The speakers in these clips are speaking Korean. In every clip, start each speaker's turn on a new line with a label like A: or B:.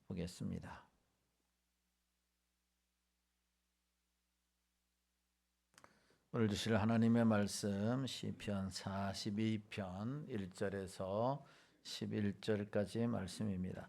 A: 보겠습니다. 오늘 주실 하나님의 말씀 시편 42편 1절에서 11절까지 말씀입니다.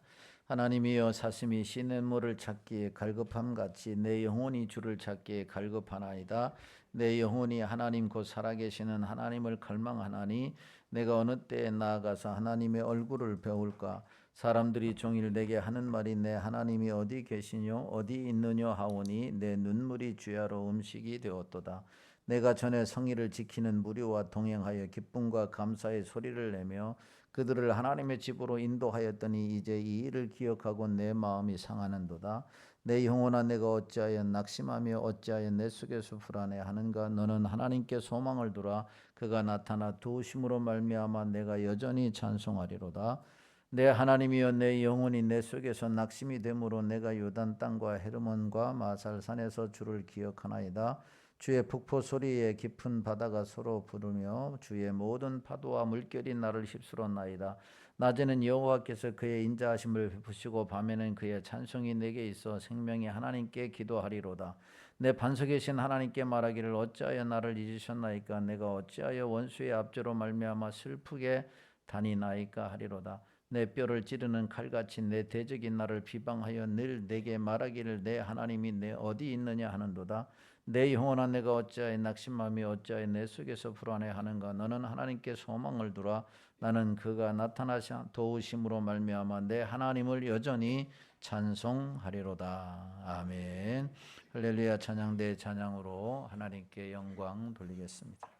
A: 하나님이여 사슴이 시냇물을 찾기에 갈급함같이 내 영혼이 주를 찾기에 갈급하나이다. 내 영혼이 하나님 곧 살아계시는 하나님을 갈망하나니 내가 어느 때에 나아가서 하나님의 얼굴을 배울까. 사람들이 종일 내게 하는 말이 내 하나님이 어디 계시뇨 어디 있느뇨 하오니 내 눈물이 주야로 음식이 되었도다. 내가 전에 성의를 지키는 무리와 동행하여 기쁨과 감사의 소리를 내며 그들을 하나님의 집으로 인도하였더니 이제 이 일을 기억하고 내 마음이 상하는도다. 내 영혼아 내가 어찌하여 낙심하며 어찌하여 내 속에서 불안해하는가. 너는 하나님께 소망을 두라. 그가 나타나 도우심으로 말미암아 내가 여전히 찬송하리로다. 내 하나님이여 내 영혼이 내 속에서 낙심이 되므로 내가 요단 땅과 헤르몬과 마살산에서 주를 기억하나이다. 주의 폭포 소리에 깊은 바다가 서로 부르며 주의 모든 파도와 물결이 나를 휩쓸었나이다. 낮에는 여호와께서 그의 인자하심을 베푸시고 밤에는 그의 찬송이 내게 있어 생명의 하나님께 기도하리로다. 내 반석에 신 하나님께 말하기를 어찌하여 나를 잊으셨나이까. 내가 어찌하여 원수의 압제로 말미암아 슬프게 다니나이까 하리로다. 내 뼈를 찌르는 칼같이 내 대적이 나를 비방하여 늘 내게 말하기를 내 하나님이 내 어디 있느냐 하는도다. 내 영혼아 내가 어찌하여 낙심하며 어찌하여 내 속에서 불안해하는가. 너는 하나님께 소망을 두라. 나는 그가 나타나사 도우심으로 말미암아 내 하나님을 여전히 찬송하리로다. 아멘. 할렐루야. 찬양대 찬양으로 하나님께 영광 돌리겠습니다.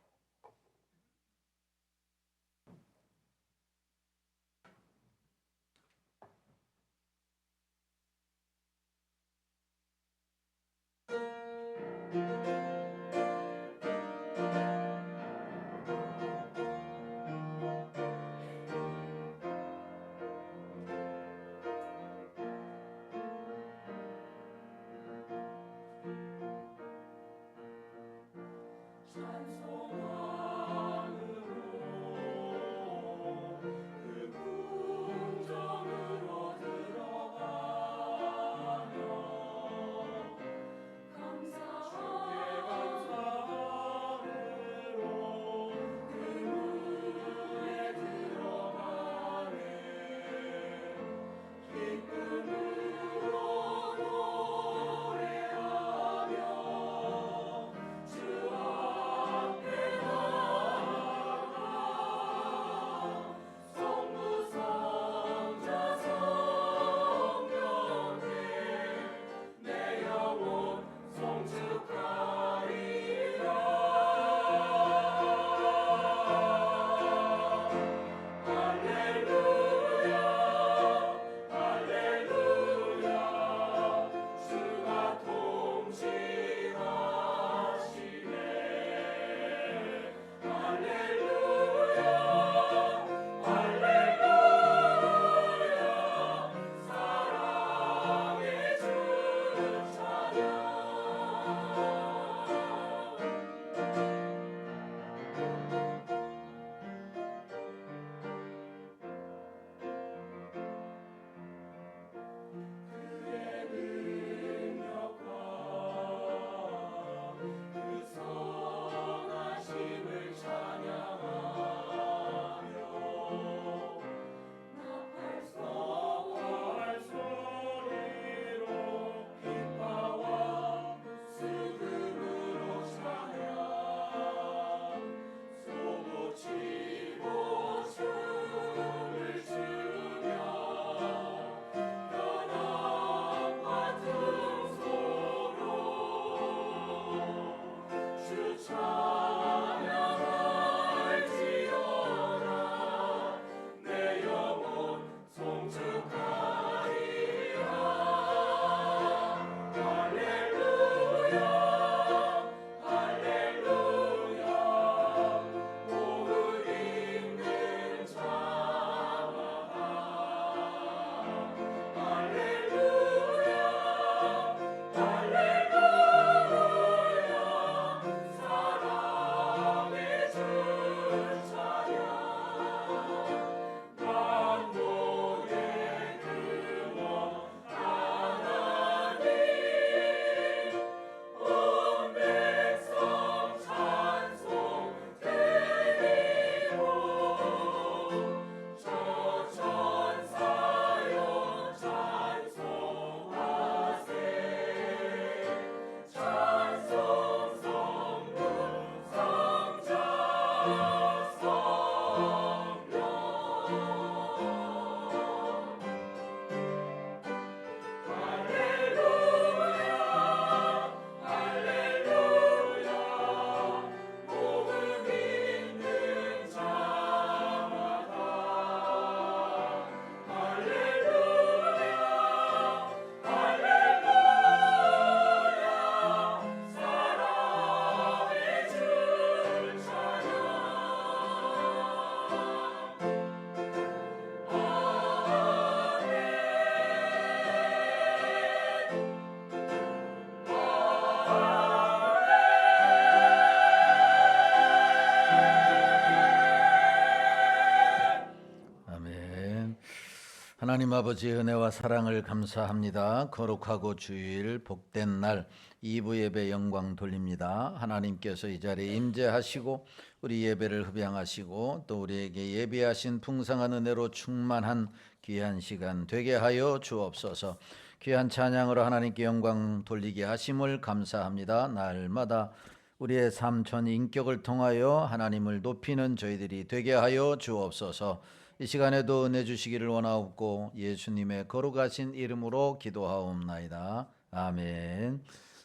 A: 하나님 아버지의 은혜와 사랑을 감사합니다. 거룩하고 주일 복된 날 2부 예배 영광 돌립니다. 하나님께서 이 자리에 임재하시고 우리 예배를 흡양하시고 또 우리에게 예비하신 풍성한 은혜로 충만한 귀한 시간 되게 하여 주옵소서. 귀한 찬양으로 하나님께 영광 돌리게 하심을 감사합니다. 날마다 우리의 삶 전 인격을 통하여 하나님을 높이는 저희들이 되게 하여 주옵소서. 이 시간에도 은혜 주시기를 원하옵고 예수님의 거룩하신 이름으로 기도하옵나이다. 아멘.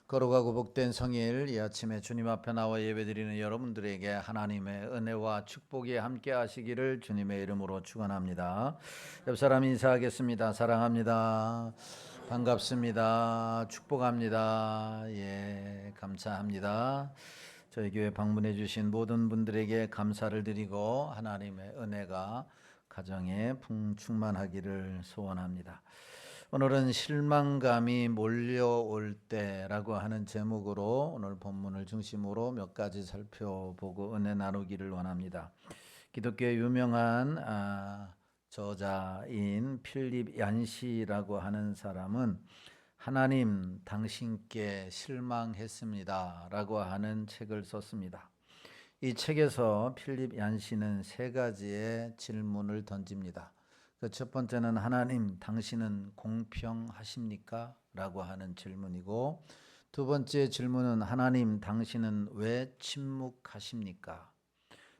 A: 거룩하고 복된 성일 이 아침에 주님 앞에 나와 예배드리는 여러분들에게 하나님의 은혜와 축복이 함께 하시기를 주님의 이름으로 축원합니다. 옆 사람 인사하겠습니다. 사랑합니다. 반갑습니다. 축복합니다. 예, 감사합니다. 저희 교회 방문해 주신 모든 분들에게 감사를 드리고 하나님의 은혜가 가정에 풍충만하기를 소원합니다. 오늘은 실망감이 몰려올 때라고 하는 제목으로 오늘 본문을 중심으로 몇 가지 살펴보고 은혜 나누기를 원합니다. 기독교의 유명한 저자인 필립 얀시라고 하는 사람은 하나님 당신께 실망했습니다 라고 하는 책을 썼습니다. 이 책에서 필립 얀시는 세 가지의 질문을 던집니다. 그 첫 번째는 하나님 당신은 공평하십니까? 라고 하는 질문이고, 두 번째 질문은 하나님 당신은 왜 침묵하십니까?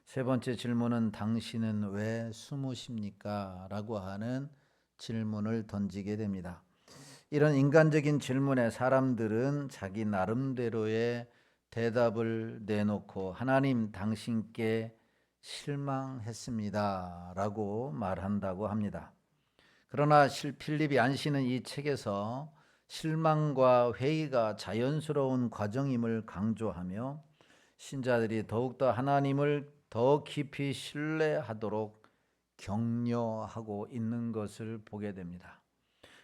A: 세 번째 질문은 당신은 왜 숨으십니까? 라고 하는 질문을 던지게 됩니다. 이런 인간적인 질문에 사람들은 자기 나름대로의 대답을 내놓고 하나님 당신께 실망했습니다 라고 말한다고 합니다. 그러나 필립 얀시는 이 책에서 실망과 회의가 자연스러운 과정임을 강조하며 신자들이 더욱더 하나님을 더 깊이 신뢰하도록 격려하고 있는 것을 보게 됩니다.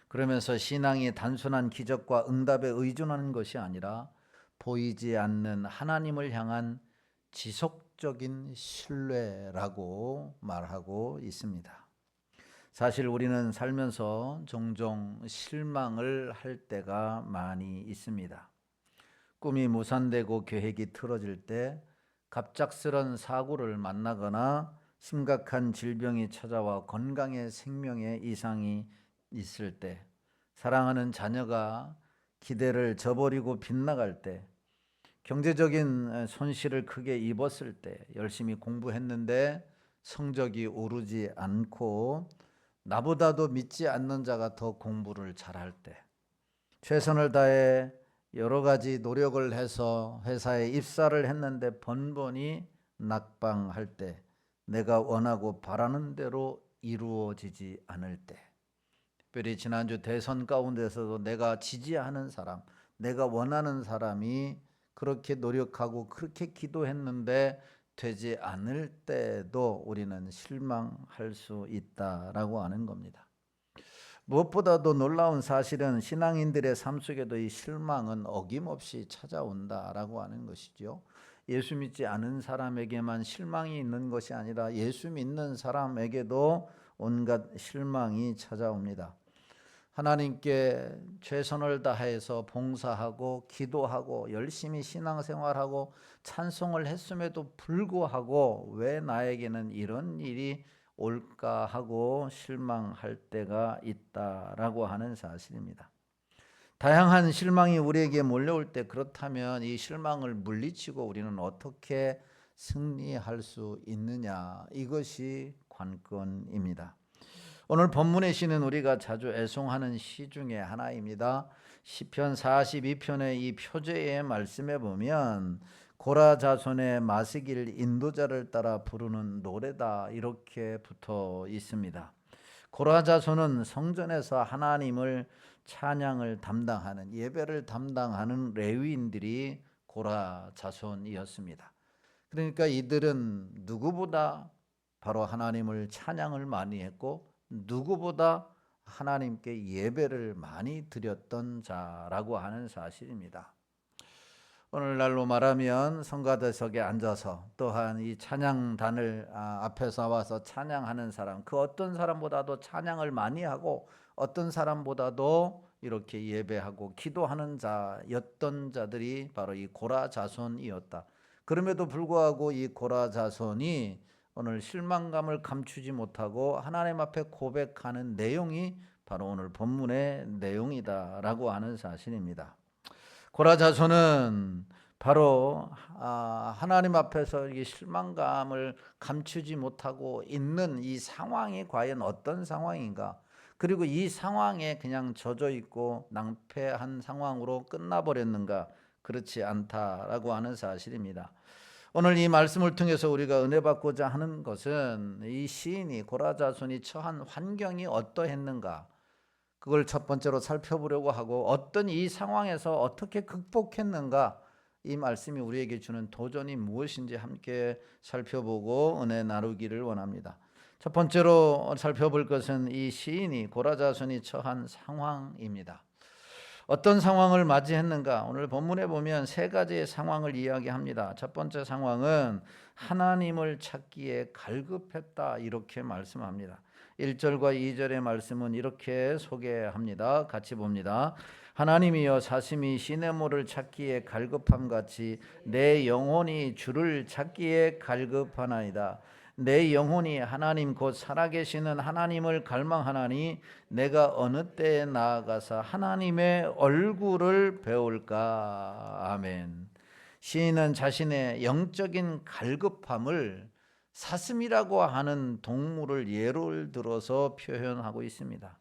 A: 그러면서 신앙이 단순한 기적과 응답에 의존하는 것이 아니라 보이지 않는 하나님을 향한 지속적인 신뢰라고 말하고 있습니다. 사실 우리는 살면서 종종 실망을 할 때가 많이 있습니다. 꿈이 무산되고 계획이 틀어질 때, 갑작스런 사고를 만나거나 심각한 질병이 찾아와 건강에 생명에 이상이 있을 때, 사랑하는 자녀가 기대를 저버리고 빗나갈 때, 경제적인 손실을 크게 입었을 때, 열심히 공부했는데 성적이 오르지 않고 나보다도 믿지 않는 자가 더 공부를 잘할 때, 최선을 다해 여러 가지 노력을 해서 회사에 입사를 했는데 번번이 낙방할 때, 내가 원하고 바라는 대로 이루어지지 않을 때, 특별히 지난주 대선 가운데서도 내가 지지하는 사람, 내가 원하는 사람이 그렇게 노력하고 그렇게 기도했는데 되지 않을 때도 우리는 실망할 수 있다라고 하는 겁니다. 무엇보다도 놀라운 사실은 신앙인들의 삶 속에도 이 실망은 어김없이 찾아온다라고 하는 것이죠. 예수 믿지 않은 사람에게만 실망이 있는 것이 아니라 예수 믿는 사람에게도 온갖 실망이 찾아옵니다. 하나님께 최선을 다해서 봉사하고 기도하고 열심히 신앙생활하고 찬송을 했음에도 불구하고 왜 나에게는 이런 일이 올까 하고 실망할 때가 있다라고 하는 사실입니다. 다양한 실망이 우리에게 몰려올 때, 그렇다면 이 실망을 물리치고 우리는 어떻게 승리할 수 있느냐, 이것이 관건입니다. 오늘 본문의 시는 우리가 자주 애송하는 시 중에 하나입니다. 시편 42편의 이 표제의 말씀에 보면 고라 자손의 마시길 인도자를 따라 부르는 노래다 이렇게 붙어 있습니다. 고라 자손은 성전에서 하나님을 찬양을 담당하는, 예배를 담당하는 레위인들이 고라 자손이었습니다. 그러니까 이들은 누구보다 바로 하나님을 찬양을 많이 했고 누구보다 하나님께 예배를 많이 드렸던 자라고 하는 사실입니다. 오늘날로 말하면 성가대석에 앉아서 또한 이 찬양단을 앞에서 와서 찬양하는 사람, 그 어떤 사람보다도 찬양을 많이 하고 어떤 사람보다도 이렇게 예배하고 기도하는 자였던 자들이 바로 이 고라 자손이었다. 그럼에도 불구하고 이 고라 자손이 오늘 실망감을 감추지 못하고 하나님 앞에 고백하는 내용이 바로 오늘 본문의 내용이다라고 하는 사실입니다. 고라 자손은 바로 하나님 앞에서 이 실망감을 감추지 못하고 있는 이 상황이 과연 어떤 상황인가, 그리고 이 상황에 그냥 젖어 있고 낭패한 상황으로 끝나버렸는가, 그렇지 않다라고 하는 사실입니다. 오늘 이 말씀을 통해서 우리가 은혜 받고자 하는 것은 이 시인이 고라 자손이 처한 환경이 어떠했는가, 그걸 첫 번째로 살펴보려고 하고 어떤 이 상황에서 어떻게 극복했는가, 이 말씀이 우리에게 주는 도전이 무엇인지 함께 살펴보고 은혜 나누기를 원합니다. 첫 번째로 살펴볼 것은 이 시인이 고라 자손이 처한 상황입니다. 어떤 상황을 맞이했는가? 오늘 본문에 보면 세 가지의 상황을 이야기합니다. 첫 번째 상황은 하나님을 찾기에 갈급했다, 이렇게 말씀합니다. 1절과 2절의 말씀은 이렇게 소개합니다. 같이 봅니다. 하나님이여 사심이 시냇물을 찾기에 갈급함같이 내 영혼이 주를 찾기에 갈급하나이다. 내 영혼이 하나님 곧 살아계시는 하나님을 갈망하나니 내가 어느 때에 나아가서 하나님의 얼굴을 배울까. 아멘. 시인은 자신의 영적인 갈급함을 사슴이라고 하는 동물을 예를 들어서 표현하고 있습니다.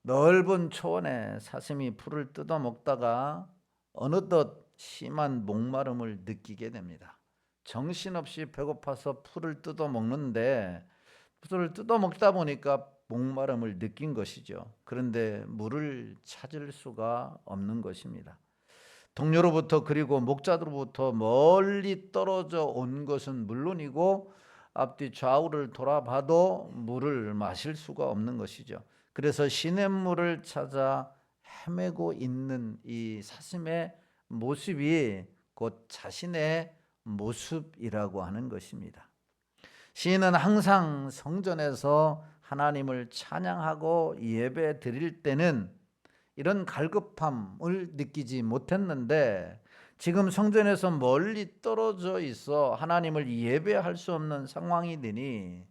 A: 넓은 초원에 사슴이 풀을 뜯어 먹다가 어느덧 심한 목마름을 느끼게 됩니다. 정신없이 배고파서 풀을 뜯어 먹는데 풀을 뜯어 먹다 보니까 목마름을 느낀 것이죠. 그런데 물을 찾을 수가 없는 것입니다. 동료로부터 그리고 목자로부터 멀리 떨어져 온 것은 물론이고 앞뒤 좌우를 돌아봐도 물을 마실 수가 없는 것이죠. 그래서 시냇물을 찾아 헤매고 있는 이 사슴의 모습이 곧 자신의 모습이라고 하는 것입니다. 시인은 항상 성전에서 하나님을 찬양하고 예배 드릴 때는 이런 갈급함을 느끼지 못했는데 지금 성전에서 멀리 떨어져 있어 하나님을 예배할 수 없는 상황이 되니,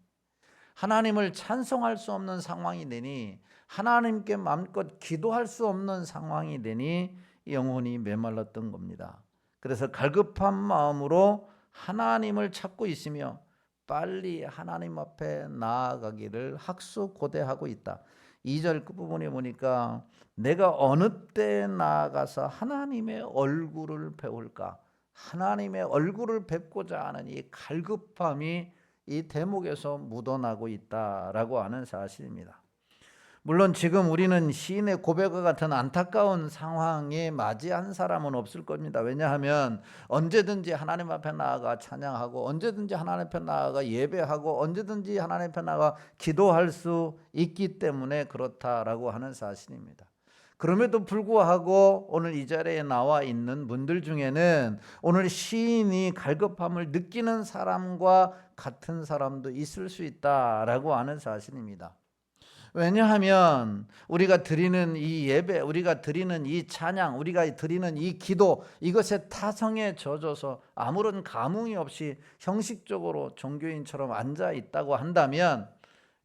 A: 하나님을 찬송할 수 없는 상황이 되니, 하나님께 마음껏 기도할 수 없는 상황이 되니 영혼이 메말랐던 겁니다. 그래서 갈급한 마음으로 하나님을 찾고 있으며 빨리 하나님 앞에 나아가기를 학수고대하고 있다. 2절 끝부분에 보니까 내가 어느 때에 나아가서 하나님의 얼굴을 배울까, 하나님의 얼굴을 뵙고자 하는 이 갈급함이 이 대목에서 묻어나고 있다라고 하는 사실입니다. 물론 지금 우리는 시인의 고백과 같은 안타까운 상황에 맞이한 사람은 없을 겁니다. 왜냐하면 언제든지 하나님 앞에 나아가 찬양하고 언제든지 하나님 앞에 나아가 예배하고 언제든지 하나님 앞에 나아가 기도할 수 있기 때문에 그렇다라고 하는 사실입니다. 그럼에도 불구하고 오늘 이 자리에 나와 있는 분들 중에는 오늘 시인이 갈급함을 느끼는 사람과 같은 사람도 있을 수 있다라고 하는 사실입니다. 왜냐하면 우리가 드리는 이 예배, 우리가 드리는 이 찬양, 우리가 드리는 이 기도, 이것에 타성에 젖어서 아무런 감흥이 없이 형식적으로 종교인처럼 앉아 있다고 한다면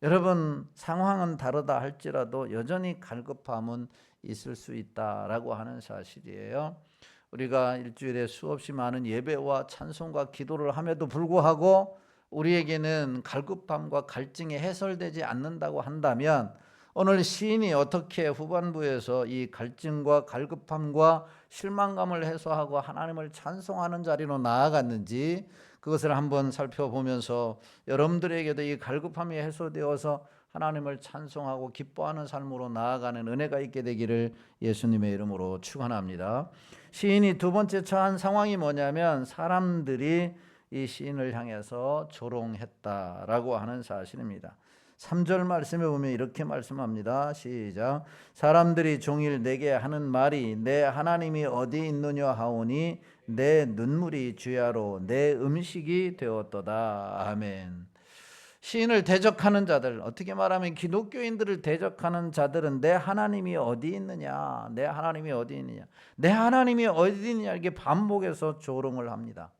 A: 여러분, 상황은 다르다 할지라도 여전히 갈급함은 있을 수 있다라고 하는 사실이에요. 우리가 일주일에 수없이 많은 예배와 찬송과 기도를 함에도 불구하고 우리에게는 갈급함과 갈증이 해소되지 않는다고 한다면 오늘 시인이 어떻게 후반부에서 이 갈증과 갈급함과 실망감을 해소하고 하나님을 찬송하는 자리로 나아갔는지 그것을 한번 살펴보면서 여러분들에게도 이 갈급함이 해소되어서 하나님을 찬송하고 기뻐하는 삶으로 나아가는 은혜가 있게 되기를 예수님의 이름으로 축원합니다. 시인이 두 번째 처한 상황이 뭐냐면 사람들이 이 시인을 향해서 조롱했다라고 하는 사실입니다. 3절 말씀에 보면 이렇게 말씀합니다. 시작. 사람들이 종일 내게 하는 말이 내 하나님이 어디 있느냐 하오니 내 눈물이 주야로 내 음식이 되었도다. 아멘. 시인을 대적하는 자들, 어떻게 말하면 기독교인들을 대적하는 자들은 내 하나님이 어디 있느냐, 내 하나님이 어디 있느냐, 내 하나님이 어디 있느냐 이렇게 반복해서 조롱을 합니다.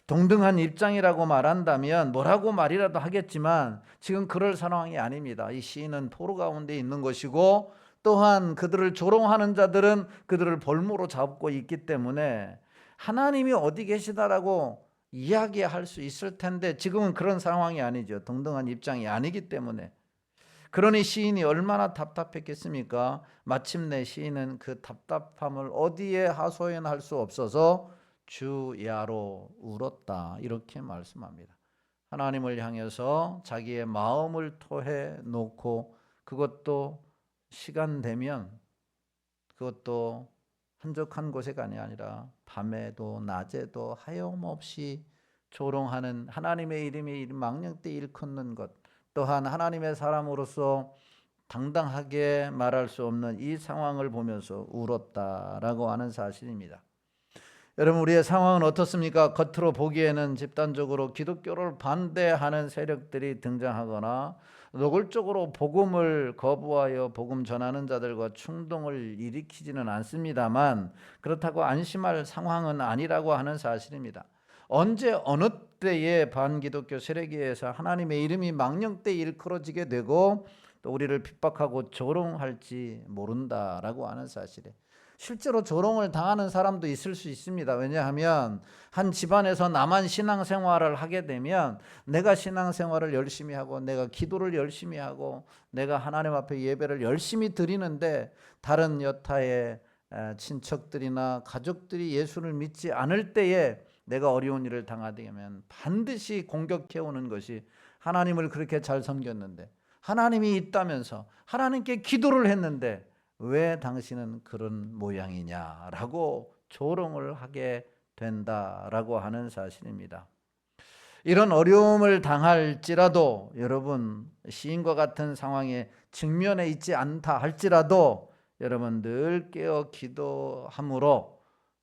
A: 동등한 입장이라고 말한다면 뭐라고 말이라도 하겠지만 지금 그럴 상황이 아닙니다. 이 시인은 포로 가운데 있는 것이고 또한 그들을 조롱하는 자들은 그들을 볼모로 잡고 있기 때문에 하나님이 어디 계시다라고 이야기할 수 있을 텐데 지금은 그런 상황이 아니죠. 동등한 입장이 아니기 때문에. 그러니 시인이 얼마나 답답했겠습니까? 마침내 시인은 그 답답함을 어디에 하소연할 수 없어서 주야로 울었다 이렇게 말씀합니다. 하나님을 향해서 자기의 마음을 토해 놓고 그것도 시간 되면 그것도 한적한 곳에가 아니라 밤에도 낮에도 하염없이 조롱하는 하나님의 이름이 망령되이 일컫는 것, 또한 하나님의 사람으로서 당당하게 말할 수 없는 이 상황을 보면서 울었다라고 하는 사실입니다. 여러분, 우리의 상황은 어떻습니까? 겉으로 보기에는 집단적으로 기독교를 반대하는 세력들이 등장하거나 노골적으로 복음을 거부하여 복음 전하는 자들과 충동을 일으키지는 않습니다만 그렇다고 안심할 상황은 아니라고 하는 사실입니다. 언제 어느 때에 반기독교 세력에 의해서 하나님의 이름이 망령되이 일컬어지게 되고 또 우리를 핍박하고 조롱할지 모른다라고 하는 사실에 실제로 조롱을 당하는 사람도 있을 수 있습니다. 왜냐하면 한 집안에서 나만 신앙생활을 하게 되면 내가 신앙생활을 열심히 하고 내가 기도를 열심히 하고 내가 하나님 앞에 예배를 열심히 드리는데 다른 여타의 친척들이나 가족들이 예수를 믿지 않을 때에 내가 어려운 일을 당하게 되면 반드시 공격해오는 것이 하나님을 그렇게 잘 섬겼는데 하나님이 있다면서 하나님께 기도를 했는데 왜 당신은 그런 모양이냐라고 조롱을 하게 된다라고 하는 사실입니다. 이런 어려움을 당할지라도 여러분 시인과 같은 상황에 직면해 있지 않다 할지라도 여러분 늘 깨어 기도함으로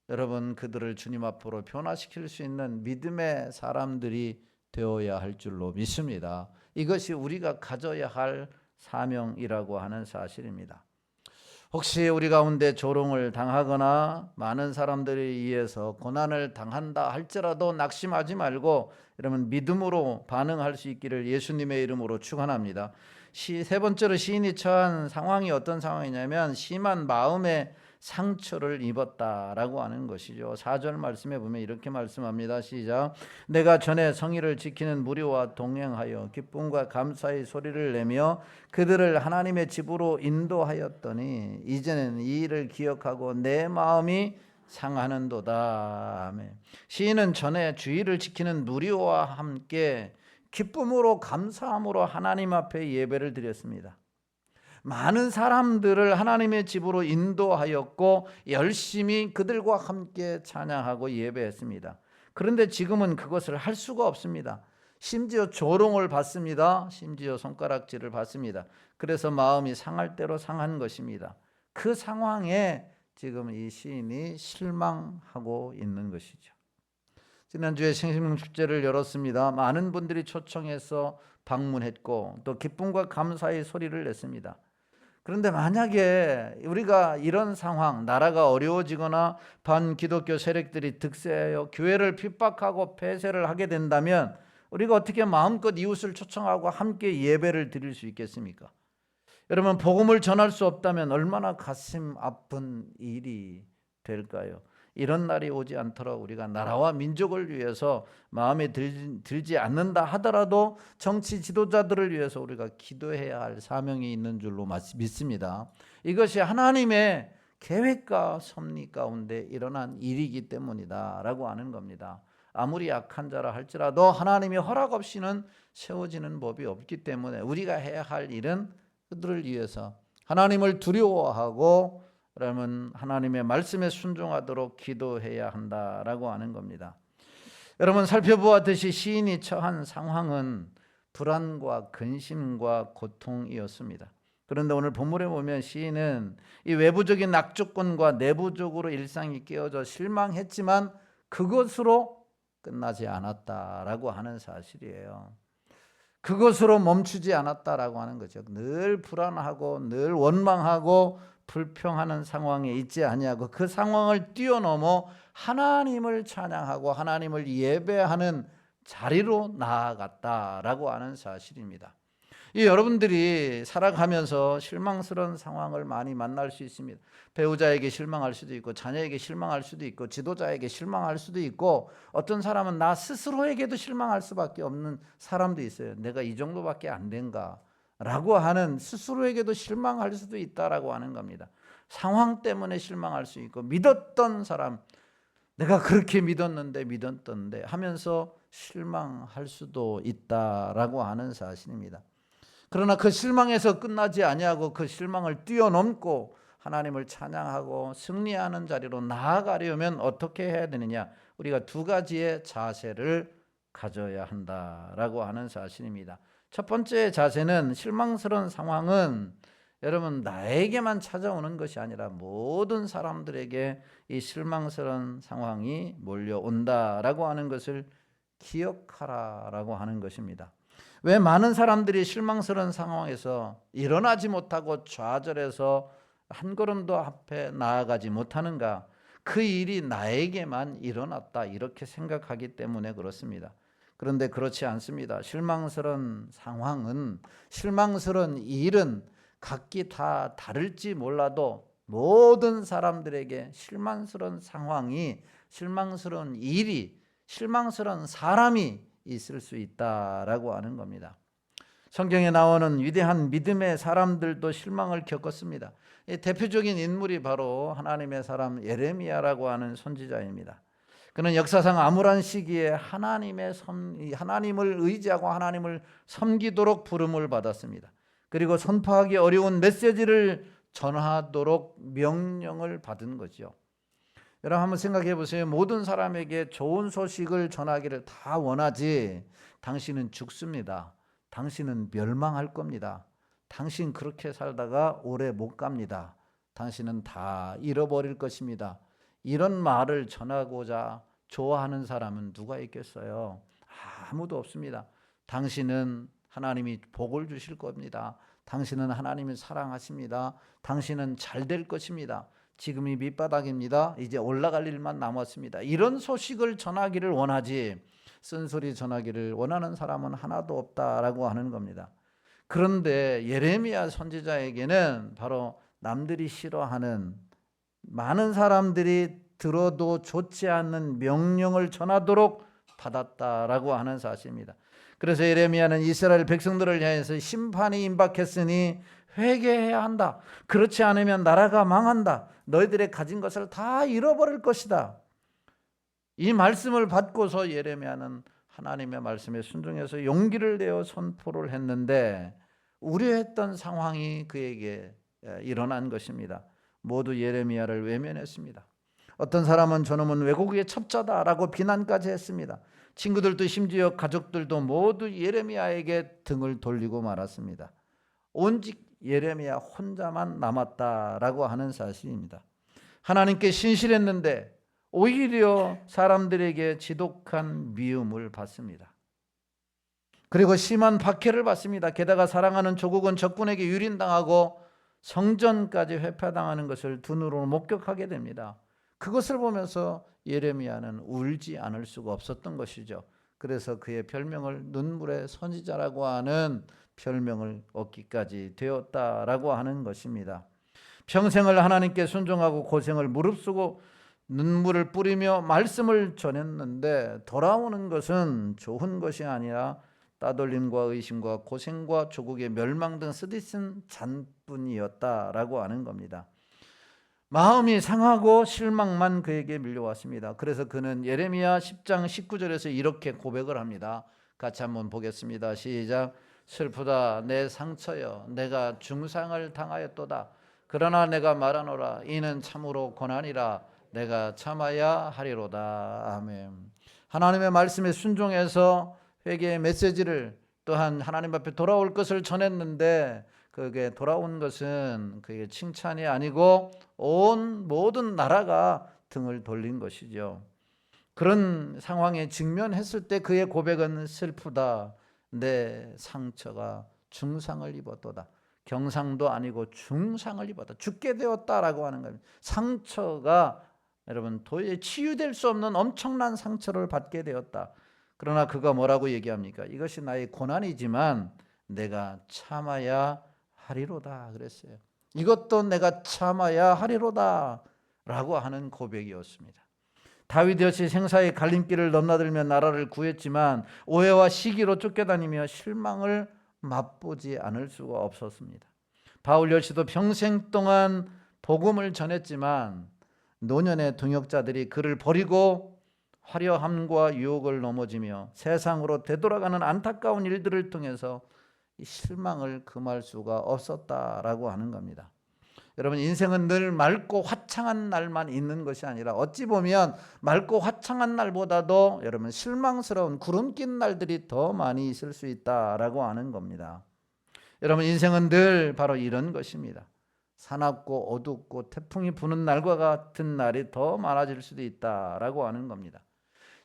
A: 여러분 그들을 주님 앞으로 변화시킬 수 있는 믿음의 사람들이 되어야 할 줄로 믿습니다. 이것이 우리가 가져야 할 사명이라고 하는 사실입니다. 혹시 우리 가운데 조롱을 당하거나 많은 사람들에 의해서 고난을 당한다 할지라도 낙심하지 말고 여러분 믿음으로 반응할 수 있기를 예수님의 이름으로 축원합니다. 세 번째로 시인이 처한 상황이 어떤 상황이냐면 심한 마음의 상처를 입었다라고 하는 것이죠. 4절 말씀에 보면 이렇게 말씀합니다. 시작. 내가 전에 성의를 지키는 무리와 동행하여 기쁨과 감사의 소리를 내며 그들을 하나님의 집으로 인도하였더니 이제는 이 일을 기억하고 내 마음이 상하는도다. 아멘. 시인은 전에 주의를 지키는 무리와 함께 기쁨으로 감사함으로 하나님 앞에 예배를 드렸습니다. 많은 사람들을 하나님의 집으로 인도하였고 열심히 그들과 함께 찬양하고 예배했습니다. 그런데 지금은 그것을 할 수가 없습니다. 심지어 조롱을 받습니다. 심지어 손가락질을 받습니다. 그래서 마음이 상할 대로 상한 것입니다. 그 상황에 지금 이 시인이 실망하고 있는 것이죠. 지난주에 생신령 축제를 열었습니다. 많은 분들이 초청해서 방문했고 또 기쁨과 감사의 소리를 냈습니다. 그런데 만약에 우리가 이런 상황, 나라가 어려워지거나 반기독교 세력들이 득세하여 교회를 핍박하고 폐쇄를 하게 된다면 우리가 어떻게 마음껏 이웃을 초청하고 함께 예배를 드릴 수 있겠습니까? 여러분, 복음을 전할 수 없다면 얼마나 가슴 아픈 일이 될까요? 이런 날이 오지 않도록 우리가 나라와 민족을 위해서 마음에 들지 않는다 하더라도 정치 지도자들을 위해서 우리가 기도해야 할 사명이 있는 줄로 믿습니다. 이것이 하나님의 계획과 섭리 가운데 일어난 일이기 때문이다 라고 하는 겁니다. 아무리 약한 자라 할지라도 하나님의 허락 없이는 세워지는 법이 없기 때문에 우리가 해야 할 일은 그들을 위해서 하나님을 두려워하고 그러면 하나님의 말씀에 순종하도록 기도해야 한다라고 하는 겁니다. 여러분, 살펴보았듯이 시인이 처한 상황은 불안과 근심과 고통이었습니다. 그런데 오늘 본문에 보면 시인은 이 외부적인 악조건과 내부적으로 일상이 깨어져 실망했지만 그것으로 끝나지 않았다라고 하는 사실이에요. 그것으로 멈추지 않았다라고 하는 거죠. 늘 불안하고 늘 원망하고 불평하는 상황에 있지 아니하고 그 상황을 뛰어넘어 하나님을 찬양하고 하나님을 예배하는 자리로 나아갔다라고 하는 사실입니다. 이 여러분들이 살아가면서 실망스러운 상황을 많이 만날 수 있습니다. 배우자에게 실망할 수도 있고 자녀에게 실망할 수도 있고 지도자에게 실망할 수도 있고 어떤 사람은 나 스스로에게도 실망할 수밖에 없는 사람도 있어요. 내가 이 정도밖에 안 된가 라고 하는 스스로에게도 실망할 수도 있다라고 하는 겁니다. 상황 때문에 실망할 수 있고 믿었던 사람 내가 그렇게 믿었던데 하면서 실망할 수도 있다라고 하는 사실입니다. 그러나 그 실망에서 끝나지 아니하고 그 실망을 뛰어넘고 하나님을 찬양하고 승리하는 자리로 나아가려면 어떻게 해야 되느냐? 우리가 두 가지의 자세를 가져야 한다라고 하는 사실입니다. 첫 번째 자세는 실망스러운 상황은 여러분 나에게만 찾아오는 것이 아니라 모든 사람들에게 이 실망스러운 상황이 몰려온다라고 하는 것을 기억하라라고 하는 것입니다. 왜 많은 사람들이 실망스러운 상황에서 일어나지 못하고 좌절해서 한 걸음도 앞에 나아가지 못하는가? 그 일이 나에게만 일어났다 이렇게 생각하기 때문에 그렇습니다. 그런데 그렇지 않습니다. 실망스러운 상황은 실망스러운 일은 각기 다 다를지 몰라도 모든 사람들에게 실망스러운 상황이 실망스러운 일이 실망스러운 사람이 있을 수 있다라고 하는 겁니다. 성경에 나오는 위대한 믿음의 사람들도 실망을 겪었습니다. 대표적인 인물이 바로 하나님의 사람 예레미야라고 하는 선지자입니다. 그는 역사상 암울한 시기에 하나님을 의지하고 하나님을 섬기도록 부름을 받았습니다. 그리고 선포하기 어려운 메시지를 전하도록 명령을 받은 거죠. 여러분 한번 생각해 보세요. 모든 사람에게 좋은 소식을 전하기를 다 원하지 당신은 죽습니다. 당신은 멸망할 겁니다. 당신 그렇게 살다가 오래 못 갑니다. 당신은 다 잃어버릴 것입니다. 이런 말을 전하고자 좋아하는 사람은 누가 있겠어요? 아무도 없습니다. 당신은 하나님이 복을 주실 겁니다. 당신은 하나님을 사랑하십니다. 당신은 잘 될 것입니다. 지금이 밑바닥입니다. 이제 올라갈 일만 남았습니다. 이런 소식을 전하기를 원하지 쓴소리 전하기를 원하는 사람은 하나도 없다라고 하는 겁니다. 그런데 예레미야 선지자에게는 바로 남들이 싫어하는 많은 사람들이 들어도 좋지 않는 명령을 전하도록 받았다라고 하는 사실입니다. 그래서 예레미야는 이스라엘 백성들을 향해서 심판이 임박했으니 회개해야 한다. 그렇지 않으면 나라가 망한다. 너희들의 가진 것을 다 잃어버릴 것이다. 이 말씀을 받고서 예레미야는 하나님의 말씀에 순종해서 용기를 내어 선포를 했는데 우려했던 상황이 그에게 일어난 것입니다. 모두 예레미야를 외면했습니다. 어떤 사람은 저놈은 외국의 첩자다라고 비난까지 했습니다. 친구들도 심지어 가족들도 모두 예레미야에게 등을 돌리고 말았습니다. 오직 예레미야 혼자만 남았다라고 하는 사실입니다. 하나님께 신실했는데 오히려 사람들에게 지독한 미움을 받습니다. 그리고 심한 박해를 받습니다. 게다가 사랑하는 조국은 적군에게 유린당하고 성전까지 회파당하는 것을 두 눈으로 목격하게 됩니다. 그것을 보면서 예레미야는 울지 않을 수가 없었던 것이죠. 그래서 그의 별명을 눈물의 선지자라고 하는 별명을 얻기까지 되었다라고 하는 것입니다. 평생을 하나님께 순종하고 고생을 무릅쓰고 눈물을 뿌리며 말씀을 전했는데 돌아오는 것은 좋은 것이 아니라 따돌림과 의심과 고생과 조국의 멸망 등 쓰디쓴 잔뿐이었다라고 하는 겁니다. 마음이 상하고 실망만 그에게 밀려왔습니다. 그래서 그는 예레미야 10장 19절에서 이렇게 고백을 합니다. 같이 한번 보겠습니다. 시작. 슬프다 내 상처여 내가 중상을 당하였도다. 그러나 내가 말하노라 이는 참으로 고난이라 내가 참아야 하리로다. 아멘. 하나님의 말씀에 순종해서 회개의 메시지를 또한 하나님 앞에 돌아올 것을 전했는데 그게 돌아온 것은 그게 칭찬이 아니고 온 모든 나라가 등을 돌린 것이죠. 그런 상황에 직면했을 때 그의 고백은 슬프다. 내 상처가 중상을 입었도다. 경상도 아니고 중상을 입었다. 죽게 되었다라고 하는 겁니다. 상처가 여러분 도저히 치유될 수 없는 엄청난 상처를 받게 되었다. 그러나 그가 뭐라고 얘기합니까? 이것이 나의 고난이지만 내가 참아야 하리로다 그랬어요. 이것도 내가 참아야 하리로다 라고 하는 고백이었습니다. 다윗 역시 생사의 갈림길을 넘나들며 나라를 구했지만 오해와 시기로 쫓겨다니며 실망을 맛보지 않을 수가 없었습니다. 바울 역시도 평생 동안 복음을 전했지만 노년의 동역자들이 그를 버리고 화려함과 유혹을 넘어지며 세상으로 되돌아가는 안타까운 일들을 통해서 실망을 금할 수가 없었다라고 하는 겁니다. 여러분 인생은 늘 맑고 화창한 날만 있는 것이 아니라 어찌 보면 맑고 화창한 날보다도 여러분 실망스러운 구름 낀 날들이 더 많이 있을 수 있다라고 하는 겁니다. 여러분 인생은 늘 바로 이런 것입니다. 사납고 어둡고 태풍이 부는 날과 같은 날이 더 많아질 수도 있다라고 하는 겁니다.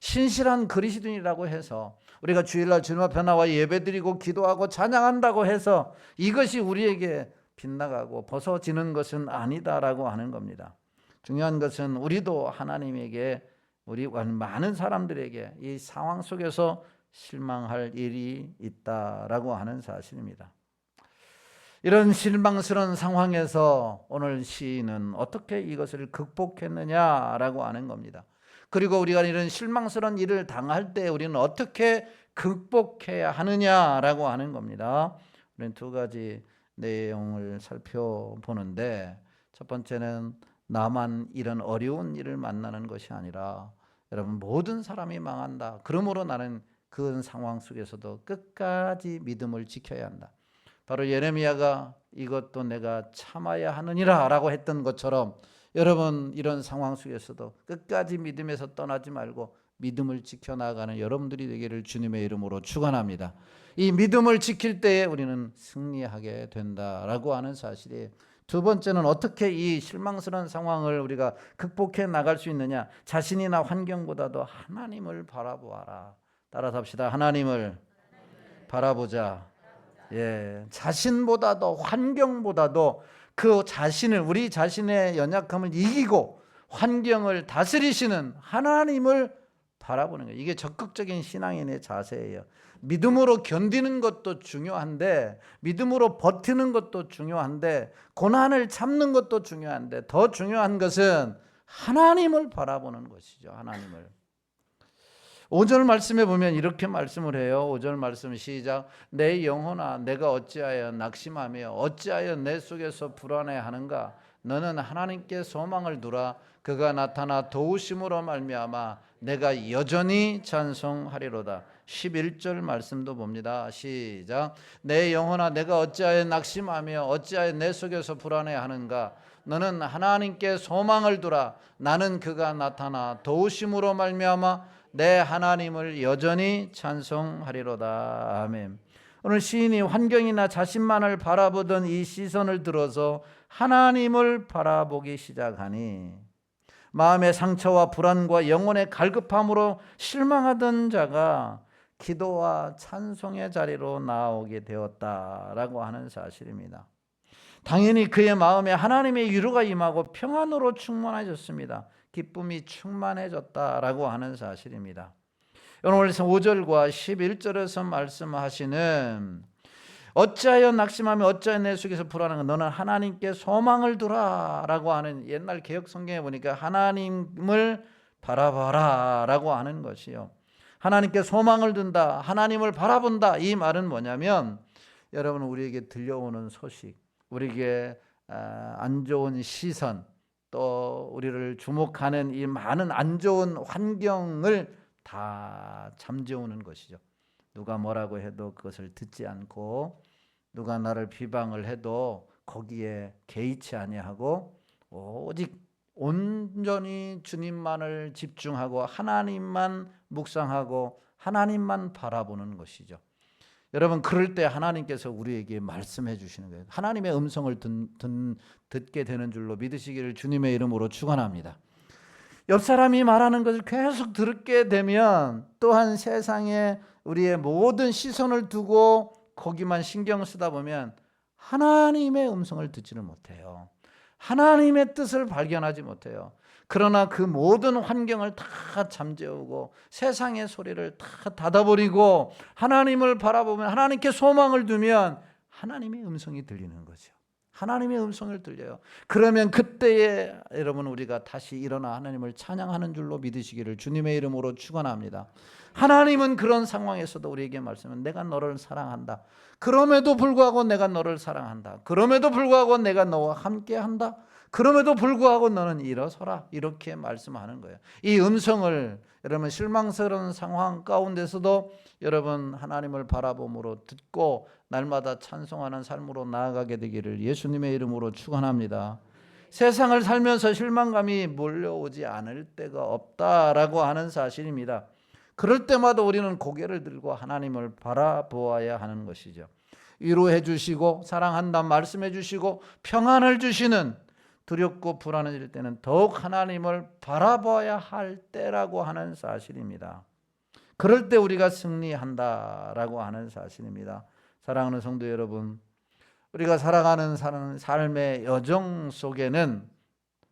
A: 신실한 그리스도인이라고 해서 우리가 주일날 주님 앞에 나와 예배드리고 기도하고 찬양한다고 해서 이것이 우리에게 빗나가고 벗어지는 것은 아니다라고 하는 겁니다. 중요한 것은 우리도 하나님에게 우리 많은 사람들에게 이 상황 속에서 실망할 일이 있다라고 하는 사실입니다. 이런 실망스러운 상황에서 오늘 시인은 어떻게 이것을 극복했느냐라고 하는 겁니다. 그리고 우리가 이런 실망스러운 일을 당할 때 우리는 어떻게 극복해야 하느냐라고 하는 겁니다. 우리는 두 가지 내용을 살펴보는데 첫 번째는 나만 이런 어려운 일을 만나는 것이 아니라 여러분 모든 사람이 망한다. 그러므로 나는 그 상황 속에서도 끝까지 믿음을 지켜야 한다. 바로 예레미야가 이것도 내가 참아야 하느니라 라고 했던 것처럼 여러분 이런 상황 속에서도 끝까지 믿음에서 떠나지 말고 믿음을 지켜나가는 여러분들이 되기를 주님의 이름으로 축원합니다. 이 믿음을 지킬 때에 우리는 승리하게 된다라고 하는 사실이에요. 두 번째는 어떻게 이 실망스러운 상황을 우리가 극복해 나갈 수 있느냐. 자신이나 환경보다도 하나님을 바라보아라. 따라서 합시다. 하나님을 바라보자. 예, 자신보다도 환경보다도 그 자신을 우리 자신의 연약함을 이기고 환경을 다스리시는 하나님을 바라보는 거예요. 이게 적극적인 신앙인의 자세예요. 믿음으로 견디는 것도 중요한데 믿음으로 버티는 것도 중요한데 고난을 참는 것도 중요한데 더 중요한 것은 하나님을 바라보는 것이죠. 하나님을. 5절 말씀에 보면 이렇게 말씀을 해요. 5절 말씀 시작. 내 영혼아 내가 어찌하여 낙심하며 어찌하여 내 속에서 불안해하는가. 너는 하나님께 소망을 두라. 그가 나타나 도우심으로 말미암아 내가 여전히 찬송하리로다. 11절 말씀도 봅니다. 시작. 내 영혼아 내가 어찌하여 낙심하며 어찌하여 내 속에서 불안해하는가. 너는 하나님께 소망을 두라. 나는 그가 나타나 도우심으로 말미암아 내 하나님을 여전히 찬송하리로다. 아멘. 오늘 시인이 환경이나 자신만을 바라보던 이 시선을 들어서 하나님을 바라보기 시작하니 마음의 상처와 불안과 영혼의 갈급함으로 실망하던 자가 기도와 찬송의 자리로 나오게 되었다라고 하는 사실입니다. 당연히 그의 마음에 하나님의 위로가 임하고 평안으로 충만해졌습니다. 기쁨이 충만해졌다라고 하는 사실입니다. 오늘 5절과 11절에서 말씀하시는 어찌하여 낙심하며 어찌하여 내 속에서 불안한가. 너는 하나님께 소망을 두라 라고 하는 옛날 개역 성경에 보니까 하나님을 바라봐라 라고 하는 것이요. 하나님께 소망을 둔다, 하나님을 바라본다. 이 말은 뭐냐면 여러분 우리에게 들려오는 소식, 우리에게 안 좋은 시선, 또 우리를 주목하는 이 많은 안 좋은 환경을 다 잠재우는 것이죠. 누가 뭐라고 해도 그것을 듣지 않고 누가 나를 비방을 해도 거기에 개의치 아니하고 오직 온전히 주님만을 집중하고 하나님만 묵상하고 하나님만 바라보는 것이죠. 여러분, 그럴 때 하나님께서 우리에게 말씀해 주시는 거예요. 하나님의 음성을 듣게 되는 줄로 믿으시기를 주님의 이름으로 축원합니다. 옆 사람이 말하는 것을 계속 듣게 되면 또한 세상에 우리의 모든 시선을 두고 거기만 신경 쓰다 보면 하나님의 음성을 듣지를 못해요. 하나님의 뜻을 발견하지 못해요. 그러나 그 모든 환경을 다 잠재우고 세상의 소리를 다 닫아버리고 하나님을 바라보면, 하나님께 소망을 두면 하나님의 음성이 들리는 거죠. 하나님의 음성을 들려요. 그러면 그때에 여러분, 우리가 다시 일어나 하나님을 찬양하는 줄로 믿으시기를 주님의 이름으로 축원합니다. 하나님은 그런 상황에서도 우리에게 말씀은 내가 너를 사랑한다. 그럼에도 불구하고 내가 너를 사랑한다. 그럼에도 불구하고 내가 너와 함께한다. 그럼에도 불구하고 너는 일어서라. 이렇게 말씀하는 거예요. 이 음성을 여러분, 실망스러운 상황 가운데서도 여러분 하나님을 바라봄으로 듣고 날마다 찬송하는 삶으로 나아가게 되기를 예수님의 이름으로 축원합니다. 세상을 살면서 실망감이 몰려오지 않을 때가 없다라고 하는 사실입니다. 그럴 때마다 우리는 고개를 들고 하나님을 바라보아야 하는 것이죠. 위로해 주시고 사랑한다 말씀해 주시고 평안을 주시는, 두렵고 불안해질 때는 더욱 하나님을 바라봐야 할 때라고 하는 사실입니다. 그럴 때 우리가 승리한다라고 하는 사실입니다. 사랑하는 성도 여러분, 우리가 살아가는 삶의 여정 속에는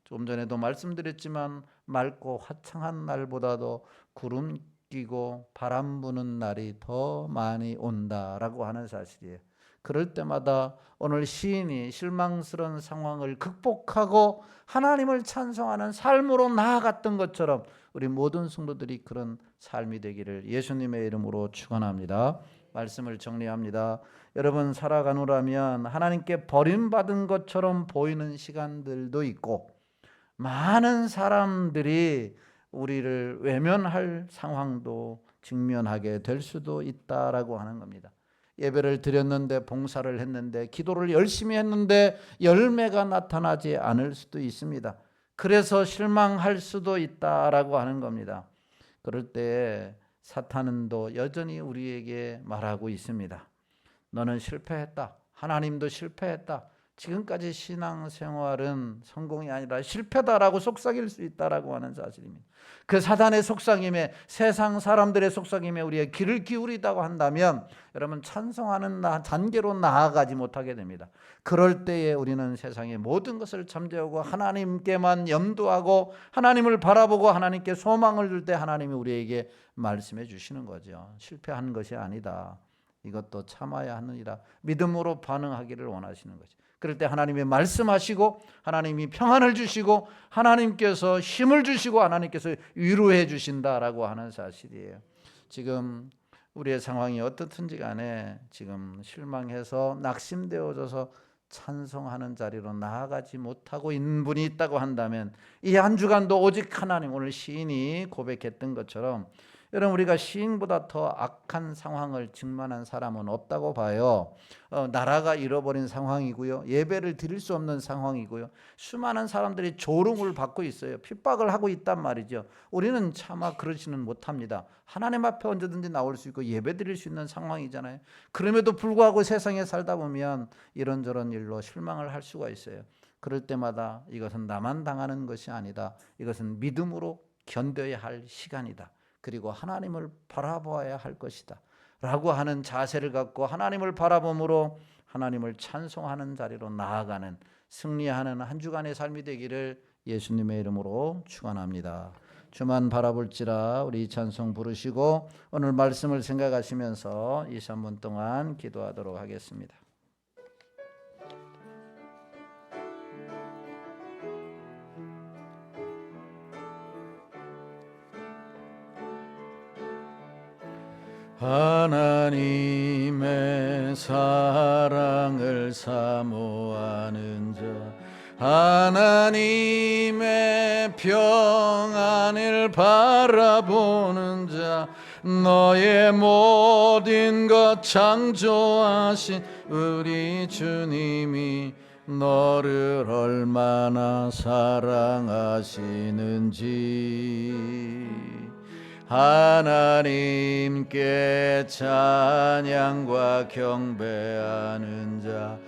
A: 조금 전에도 말씀드렸지만 맑고 화창한 날보다도 구름 끼고 바람 부는 날이 더 많이 온다라고 하는 사실이에요. 그럴 때마다 오늘 시인이 실망스러운 상황을 극복하고 하나님을 찬송하는 삶으로 나아갔던 것처럼 우리 모든 성도들이 그런 삶이 되기를 예수님의 이름으로 축원합니다. 말씀을 정리합니다. 여러분, 살아가노라면 하나님께 버림받은 것처럼 보이는 시간들도 있고 많은 사람들이 우리를 외면할 상황도 직면하게 될 수도 있다라고 하는 겁니다. 예배를 드렸는데, 봉사를 했는데, 기도를 열심히 했는데 열매가 나타나지 않을 수도 있습니다. 그래서 실망할 수도 있다라고 하는 겁니다. 그럴 때 사탄은 또 여전히 우리에게 말하고 있습니다. 너는 실패했다. 하나님도 실패했다. 지금까지 신앙생활은 성공이 아니라 실패다라고 속삭일 수 있다라고 하는 사실입니다. 그 사단의 속삭임에, 세상 사람들의 속삭임에 우리의 귀를 기울이다고 한다면 여러분, 찬송하는 단계로 나아가지 못하게 됩니다. 그럴 때에 우리는 세상의 모든 것을 잠재우고 하나님께만 염두하고 하나님을 바라보고 하나님께 소망을 둘 때 하나님이 우리에게 말씀해 주시는 거죠. 실패한 것이 아니다. 이것도 참아야 하느니라. 믿음으로 반응하기를 원하시는 거죠. 그럴 때 하나님이 말씀하시고 하나님이 평안을 주시고 하나님께서 힘을 주시고 하나님께서 위로해 주신다라고 하는 사실이에요. 지금 우리의 상황이 어떻든지 간에 지금 실망해서 낙심되어져서 찬송하는 자리로 나아가지 못하고 있는 분이 있다고 한다면 이 한 주간도 오직 하나님, 오늘 시인이 고백했던 것처럼 여러분, 우리가 시인보다 더 악한 상황을 직면한 사람은 없다고 봐요. 나라가 잃어버린 상황이고요. 예배를 드릴 수 없는 상황이고요. 수많은 사람들이 조롱을 받고 있어요. 핍박을 하고 있단 말이죠. 우리는 차마 그러지는 못합니다. 하나님 앞에 언제든지 나올 수 있고 예배 드릴 수 있는 상황이잖아요. 그럼에도 불구하고 세상에 살다 보면 이런저런 일로 실망을 할 수가 있어요. 그럴 때마다 이것은 나만 당하는 것이 아니다. 이것은 믿음으로 견뎌야 할 시간이다. 그리고 하나님을 바라보아야 할 것이다 라고 하는 자세를 갖고 하나님을 바라봄으로 하나님을 찬송하는 자리로 나아가는, 승리하는 한 주간의 삶이 되기를 예수님의 이름으로 축원합니다. 주만 바라볼지라. 우리 이 찬송 부르시고 오늘 말씀을 생각하시면서 2-3분 동안 기도하도록 하겠습니다. 하나님의 사랑을 사모하는 자, 하나님의 평안을 바라보는 자, 너의 모든 것 창조하신 우리 주님이 너를 얼마나 사랑하시는지 하나님께 찬양과 경배하는 자,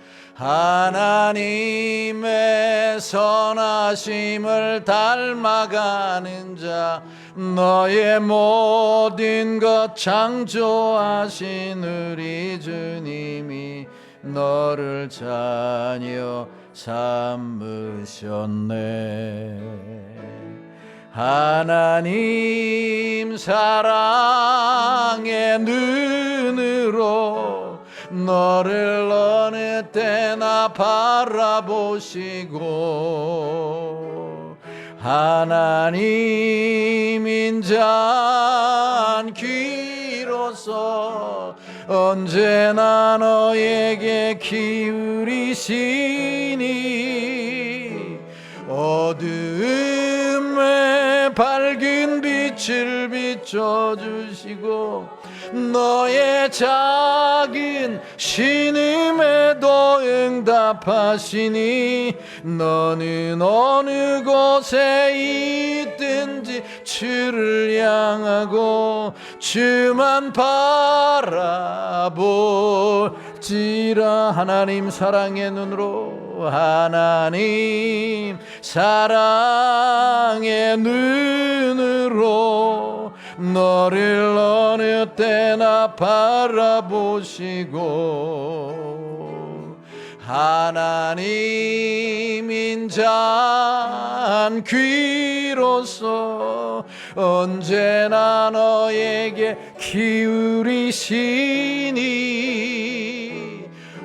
A: 하나님의 선하심을 닮아가는 자, 너의 모든 것 창조하신 우리 주님이 너를 자녀 삼으셨네. 하나님 사랑의 눈으로 너를 어느 때나 바라보시고, 하나님 인자한 귀로서 언제나 너에게 기울이시니, 어두움에 밝은 빛을 비춰주시고, 너의 작은 신음에도 응답하시니, 너는 어느 곳에 있든지 주를 향하고 주만 바라볼지라. 하나님 사랑의 눈으로, 하나님 사랑의 눈으로 너를 어느 때나 바라보시고, 하나님 인자한 귀로서 언제나 너에게 기울이시니,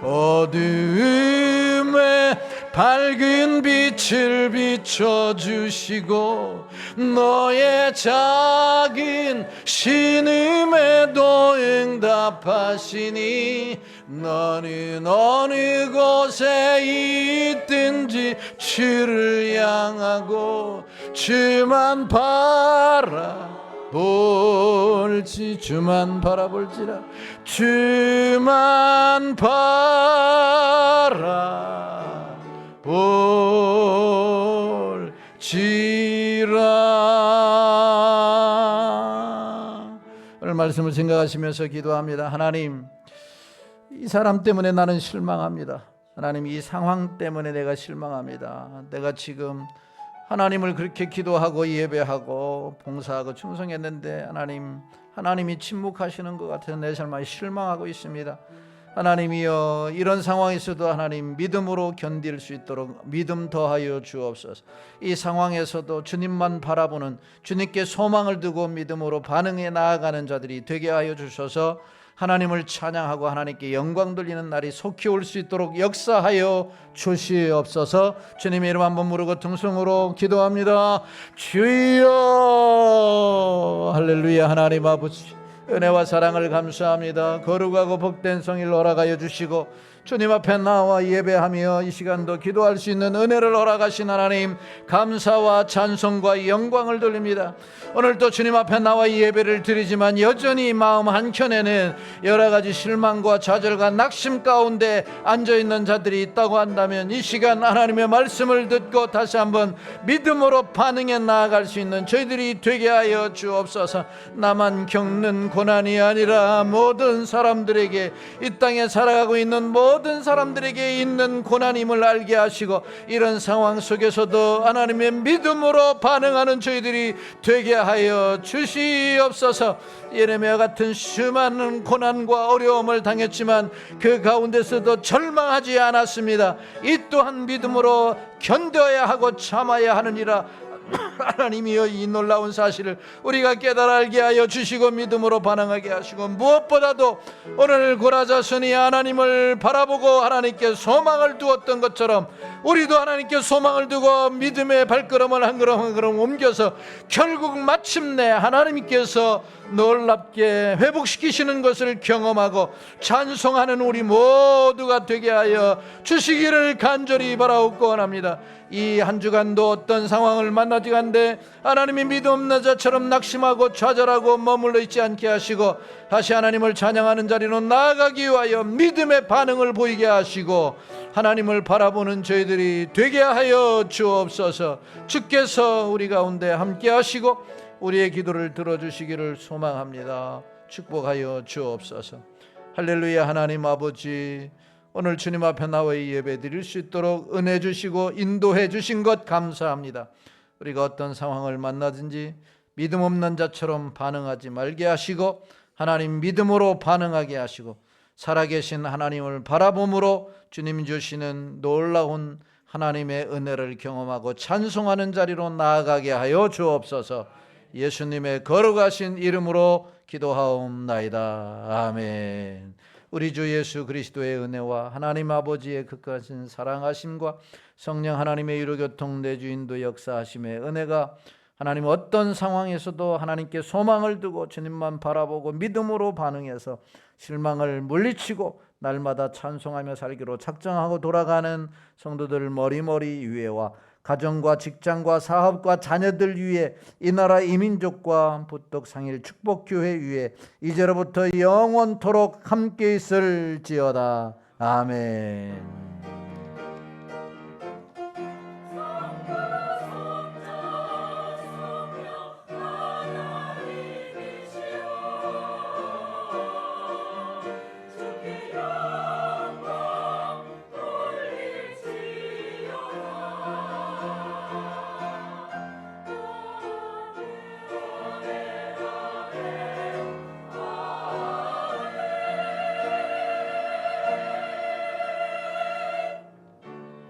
A: 어두움에 밝은 빛을 비춰주시고, 너의 작은 신음에도 응답하시니, 너는 어느 곳에 있든지 주를 향하고 주만 바라볼지. 주만 바라볼지라. 주만 바라볼지라. 오늘 말씀을 생각하시면서 기도합니다. 하나님, 이 사람 때문에 나는 실망합니다. 하나님, 이 상황 때문에 내가 실망합니다. 내가 지금 하나님을 그렇게 기도하고 예배하고 봉사하고 충성했는데 하나님이 침묵하시는 것 같아서 내 삶에 실망하고 있습니다. 하나님이여, 이런 상황에서도 하나님 믿음으로 견딜 수 있도록 믿음 더하여 주옵소서. 이 상황에서도 주님만 바라보는, 주님께 소망을 두고 믿음으로 반응해 나아가는 자들이 되게 하여 주셔서 하나님을 찬양하고 하나님께 영광 돌리는 날이 속히 올 수 있도록 역사하여 주시옵소서. 주님의 이름 한번 부르고 등성으로 기도합니다. 주여. 할렐루야. 하나님 아버지, 은혜와 사랑을 감사합니다. 거룩하고 복된 성일 허락하여 주시고, 주님 앞에 나와 예배하며 이 시간도 기도할 수 있는 은혜를 허락하신 하나님, 감사와 찬송과 영광을 돌립니다. 오늘도 주님 앞에 나와 예배를 드리지만 여전히 마음 한켠에는 여러 가지 실망과 좌절과 낙심 가운데 앉아있는 자들이 있다고 한다면, 이 시간 하나님의 말씀을 듣고 다시 한번 믿음으로 반응해 나아갈 수 있는 저희들이 되게 하여 주옵소서. 나만 겪는 고난이 아니라 모든 사람들에게, 이 땅에 살아가고 있는 모든 사람들에게 있는 고난임을 알게 하시고, 이런 상황 속에서도 하나님의 믿음으로 반응하는 저희들이 되게 하여 주시옵소서. 예레미야 같은 수많은 고난과 어려움을 당했지만 그 가운데서도 절망하지 않았습니다. 이 또한 믿음으로 견뎌야 하고 참아야 하느니라. 하나님이여, 이 놀라운 사실을 우리가 깨달아 알게 하여 주시고 믿음으로 반응하게 하시고, 무엇보다도 오늘 고라자손이 하나님을 바라보고 하나님께 소망을 두었던 것처럼 우리도 하나님께 소망을 두고 믿음의 발걸음을 한 걸음 한 걸음 옮겨서 결국 마침내 하나님께서 놀랍게 회복시키시는 것을 경험하고 찬송하는 우리 모두가 되게 하여 주시기를 간절히 바라옵고 원합니다. 이 한 주간도 어떤 상황을 만나지간데 하나님이 믿음 없는 자처럼 낙심하고 좌절하고 머물러 있지 않게 하시고, 다시 하나님을 찬양하는 자리로 나아가기 위하여 믿음의 반응을 보이게 하시고 하나님을 바라보는 저희들이 되게 하여 주옵소서. 주께서 우리 가운데 함께 하시고 우리의 기도를 들어주시기를 소망합니다. 축복하여 주옵소서. 할렐루야. 하나님 아버지, 오늘 주님 앞에 나와 예배 드릴 수 있도록 은혜 주시고 인도해 주신 것 감사합니다. 우리가 어떤 상황을 만나든지 믿음 없는 자처럼 반응하지 말게 하시고 하나님 믿음으로 반응하게 하시고 살아계신 하나님을 바라봄으로 주님 주시는 놀라운 하나님의 은혜를 경험하고 찬송하는 자리로 나아가게 하여 주옵소서. 예수님의 거룩하신 이름으로 기도하옵나이다. 아멘. 우리 주 예수 그리스도의 은혜와 하나님 아버지의 극하신 사랑하심과 성령 하나님의 유로교통 내주인도 역사하심의 은혜가 하나님 어떤 상황에서도 하나님께 소망을 두고 주님만 바라보고 믿음으로 반응해서 실망을 물리치고 날마다 찬송하며 살기로 작정하고 돌아가는 성도들 머리머리 위에와 가정과 직장과 사업과 자녀들 위에 이 나라 이 민족과 부떡 상일 축복교회 위에 이제로부터 영원토록 함께 있을지어다. 아멘.